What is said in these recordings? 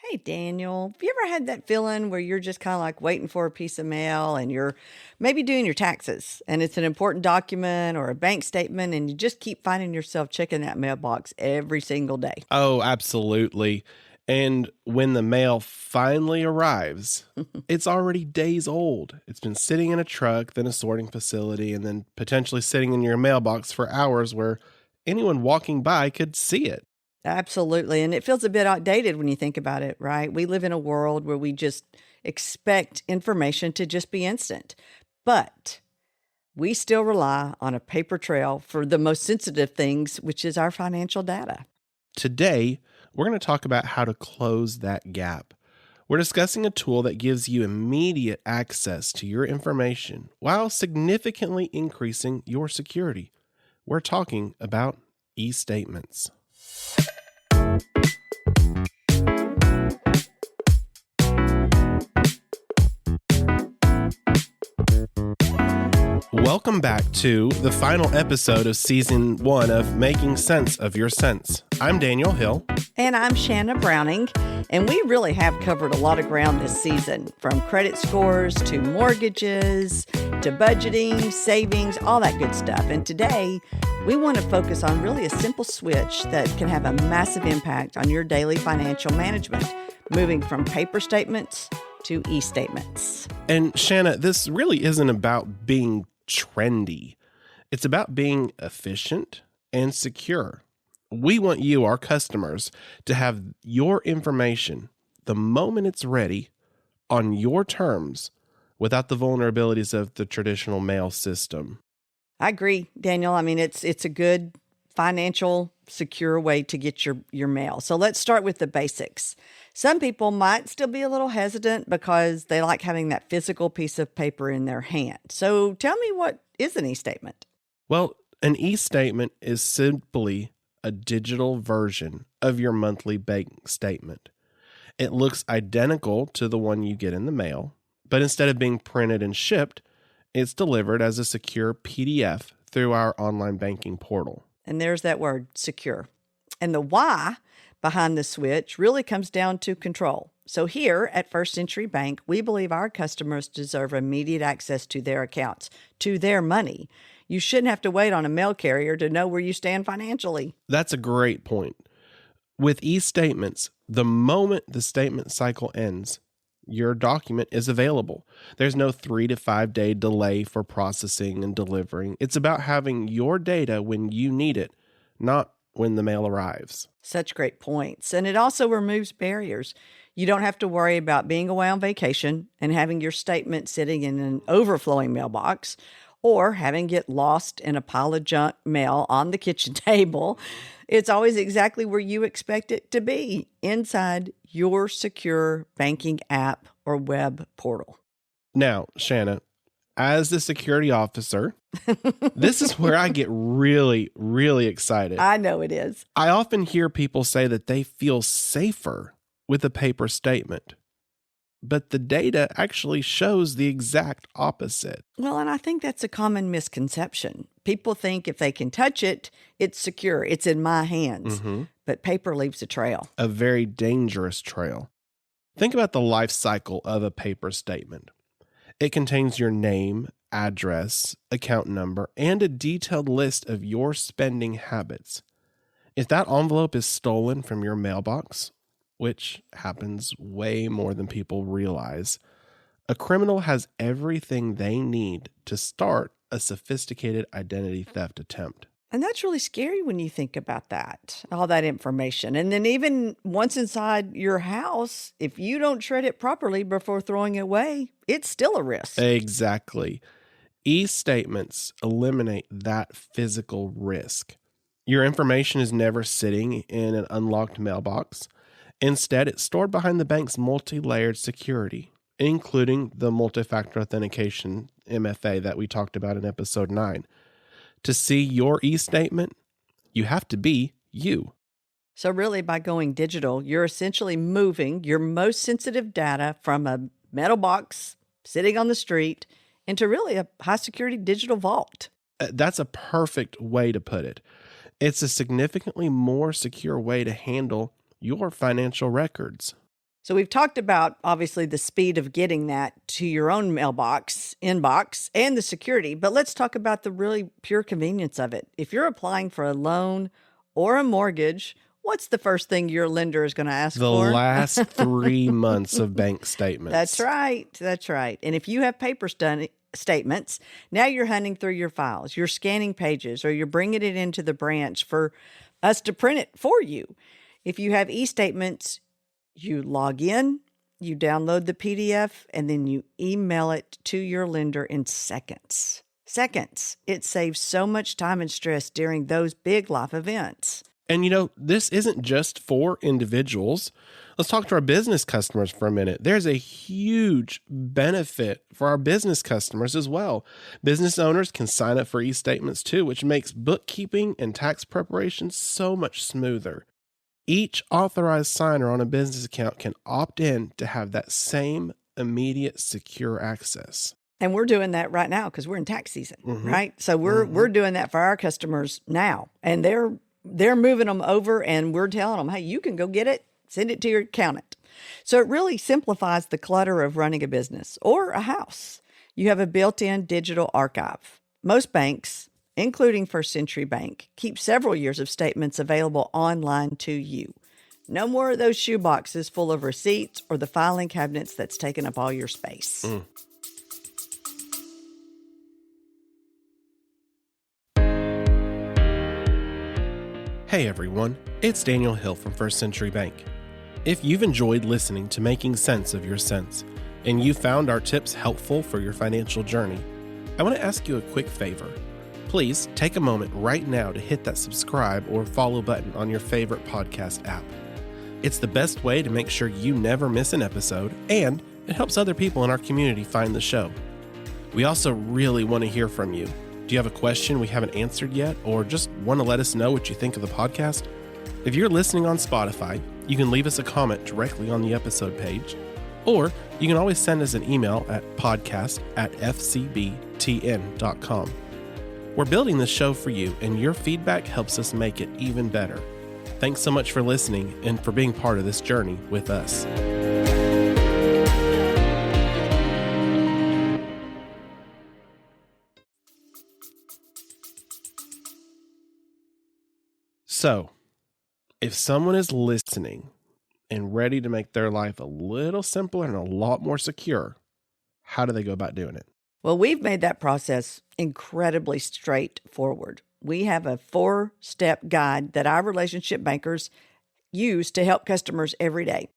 Hey, Daniel, have you ever had that feeling where you're just kind of like waiting for a piece of mail and you're maybe doing your taxes and it's an important document or a bank statement and you just keep finding yourself checking that mailbox every single day? Oh, absolutely. And when the mail finally arrives, it's already days old. It's been sitting in a truck, then a sorting facility, and then potentially sitting in your mailbox for hours where anyone walking by could see it. Absolutely. And it feels a bit outdated when you think about it, right? We live in a world where we just expect information to just be instant. But we still rely on a paper trail for the most sensitive things, which is our financial data. Today, we're going to talk about how to close that gap. We're discussing a tool that gives you immediate access to your information while significantly increasing your security. We're talking about eStatements. Welcome back to the final episode of Season 1 of Making Sense of Your Sense. I'm Daniel Hill. And I'm Shanna Browning, and we really have covered a lot of ground this season, from credit scores to mortgages to budgeting, savings, all that good stuff. And today, we want to focus on really a simple switch that can have a massive impact on your daily financial management, moving from paper statements to e-statements. And Shanna, this really isn't about being trendy. It's about being efficient and secure. We want you, our customers, to have your information the moment it's ready on your terms without the vulnerabilities of the traditional mail system. I agree, Daniel. I mean, it's a good financial, secure way to get your mail. So let's start with the basics. Some people might still be a little hesitant because they like having that physical piece of paper in their hand. So tell me, what is an e-statement? Well, an e-statement is simply a digital version of your monthly bank statement. It looks identical to the one you get in the mail, but instead of being printed and shipped, it's delivered as a secure PDF through our online banking portal. And there's that word, secure. And the why behind the switch really comes down to control. So here at First Century Bank, we believe our customers deserve immediate access to their accounts, to their money. You shouldn't have to wait on a mail carrier to know where you stand financially. That's a great point. With e-statements, the moment the statement cycle ends, your document is available. There's no 3 to 5 day delay for processing and delivering. It's about having your data when you need it, not when the mail arrives. Such great points. And it also removes barriers. You don't have to worry about being away on vacation and having your statement sitting in an overflowing mailbox, or having it lost in a pile of junk mail on the kitchen table. It's always exactly where you expect it to be, inside your secure banking app or web portal. Now, Shanna, as the security officer, this is where I get really, really excited. I know it is. I often hear people say that they feel safer with a paper statement, but the data actually shows the exact opposite. Well, and I think that's a common misconception. People think if they can touch it, it's secure. It's in my hands. But paper leaves a trail. A very dangerous trail. Think about the life cycle of a paper statement. It contains your name, address, account number, and a detailed list of your spending habits. If that envelope is stolen from your mailbox, which happens way more than people realize, a criminal has everything they need to start a sophisticated identity theft attempt. And that's really scary when you think about that, all that information. And then even once inside your house, if you don't shred it properly before throwing it away, it's still a risk. Exactly. E-statements eliminate that physical risk. Your information is never sitting in an unlocked mailbox. Instead, it's stored behind the bank's multi-layered security, including the multi-factor authentication, MFA, that we talked about in episode 9. To see your e-statement, you have to be you. So really, by going digital, you're essentially moving your most sensitive data from a metal box sitting on the street into really a high-security digital vault. That's a perfect way to put it. It's a significantly more secure way to handle your financial records. So we've talked about, obviously, the speed of getting that to your own inbox, and the security, but let's talk about the really pure convenience of it. If you're applying for a loan or a mortgage, what's the first thing your lender is going to ask The for? last 3 months of bank statements. That's right. That's right. And if you have statements, now you're hunting through your files, you're scanning pages, or you're bringing it into the branch for us to print it for you. If you have eStatements, you log in, you download the PDF, and then you email it to your lender in seconds. Seconds. It saves so much time and stress during those big life events. And this isn't just for individuals. Let's talk to our business customers for a minute. There's a huge benefit for our business customers as well. Business owners can sign up for eStatements too, which makes bookkeeping and tax preparation so much smoother. Each authorized signer on a business account can opt in to have that same immediate secure access. And we're doing that right now because we're in tax season, right? So we're doing that for our customers now, and they're moving them over, and we're telling them, hey, you can go get it, send it to your accountant. So it really simplifies the clutter of running a business or a house. You have a built-in digital archive. Most banks, including First Century Bank, keep several years of statements available online to you. No more of those shoe boxes full of receipts or the filing cabinets that's taken up all your space. Hey everyone, it's Daniel Hill from First Century Bank. If you've enjoyed listening to Making Sense of Your Sense, and you found our tips helpful for your financial journey, I want to ask you a quick favor. Please take a moment right now to hit that subscribe or follow button on your favorite podcast app. It's the best way to make sure you never miss an episode, and it helps other people in our community find the show. We also really want to hear from you. Do you have a question we haven't answered yet, or just want to let us know what you think of the podcast? If you're listening on Spotify, you can leave us a comment directly on the episode page, or you can always send us an email at podcast@fcbtn.com. We're building this show for you, and your feedback helps us make it even better. Thanks so much for listening and for being part of this journey with us. So, if someone is listening and ready to make their life a little simpler and a lot more secure, how do they go about doing it? Well, we've made that process incredibly straightforward. We have a 4-step guide that our relationship bankers use to help customers every day.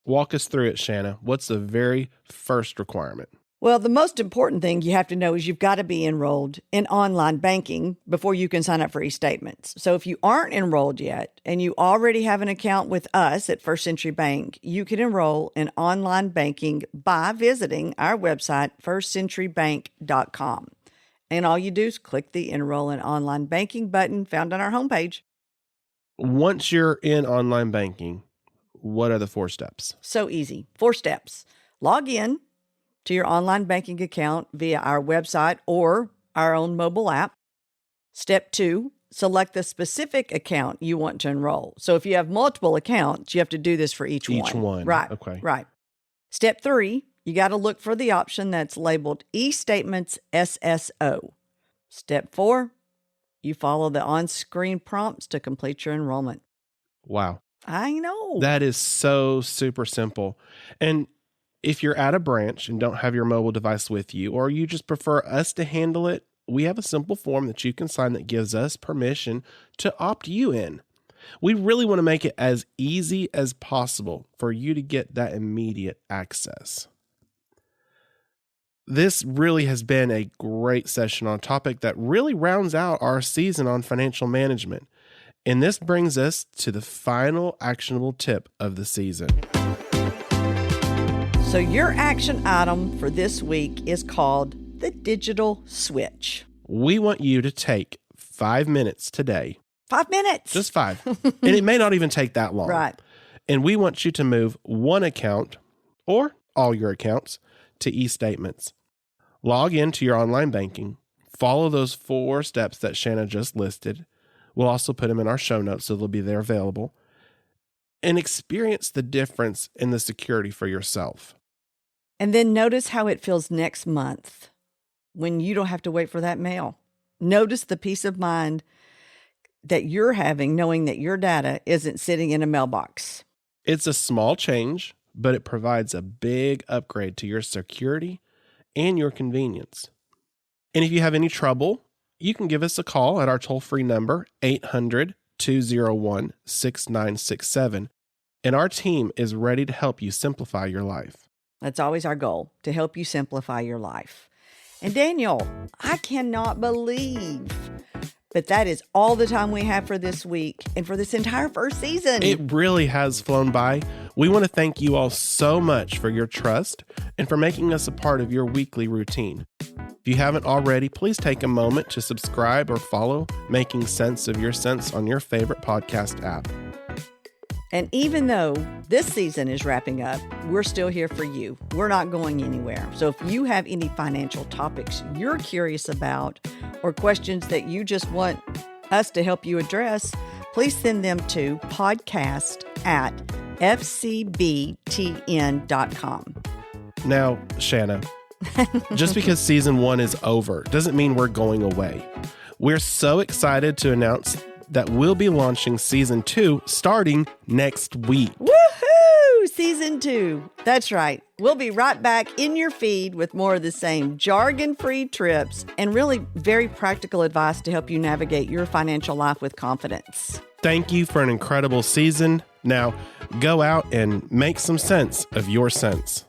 Walk us through it, Shanna. What's the very first requirement? Well, the most important thing you have to know is you've got to be enrolled in online banking before you can sign up for eStatements. So if you aren't enrolled yet and you already have an account with us at First Century Bank, you can enroll in online banking by visiting our website, firstcenturybank.com. And all you do is click the Enroll in Online Banking button found on our homepage. Once you're in online banking, what are the 4 steps? So easy. 4 steps. Log in to your online banking account via our website or our own mobile app. Step 2, select the specific account you want to enroll. So if you have multiple accounts, you have to do this for each one. Each one. Right. Okay. Right. Step 3, you got to look for the option that's labeled eStatements SSO. Step 4, you follow the on-screen prompts to complete your enrollment. Wow. I know. That is so super simple. And if you're at a branch and don't have your mobile device with you, or you just prefer us to handle it, we have a simple form that you can sign that gives us permission to opt you in. We really want to make it as easy as possible for you to get that immediate access. This really has been a great session on a topic that really rounds out our season on financial management. And this brings us to the final actionable tip of the season. So your action item for this week is called the digital switch. We want you to take 5 minutes today. 5 minutes. Just 5. And it may not even take that long. Right. And we want you to move one account or all your accounts to eStatements. Log into your online banking. Follow those 4 steps that Shanna just listed. We'll also put them in our show notes so they'll be there available. and experience the difference in the security for yourself. And then notice how it feels next month when you don't have to wait for that mail. Notice the peace of mind that you're having knowing that your data isn't sitting in a mailbox. It's a small change, but it provides a big upgrade to your security and your convenience. And if you have any trouble, you can give us a call at our toll-free number, 800-201-6967, and our team is ready to help you simplify your life. That's always our goal, to help you simplify your life. And Daniel, I cannot believe but that is all the time we have for this week and for this entire first season. It really has flown by. We want to thank you all so much for your trust and for making us a part of your weekly routine. If you haven't already, please take a moment to subscribe or follow Making Sense of Your Sense on your favorite podcast app. And even though this season is wrapping up, we're still here for you. We're not going anywhere. So if you have any financial topics you're curious about or questions that you just want us to help you address, please send them to podcast@fcbtn.com. Now, Shanna, just because season 1 is over doesn't mean we're going away. We're so excited to announce that we'll be launching season 2 starting next week. Woohoo! Season 2. That's right. We'll be right back in your feed with more of the same jargon-free tips and really very practical advice to help you navigate your financial life with confidence. Thank you for an incredible season. Now, go out and make some sense of your sense.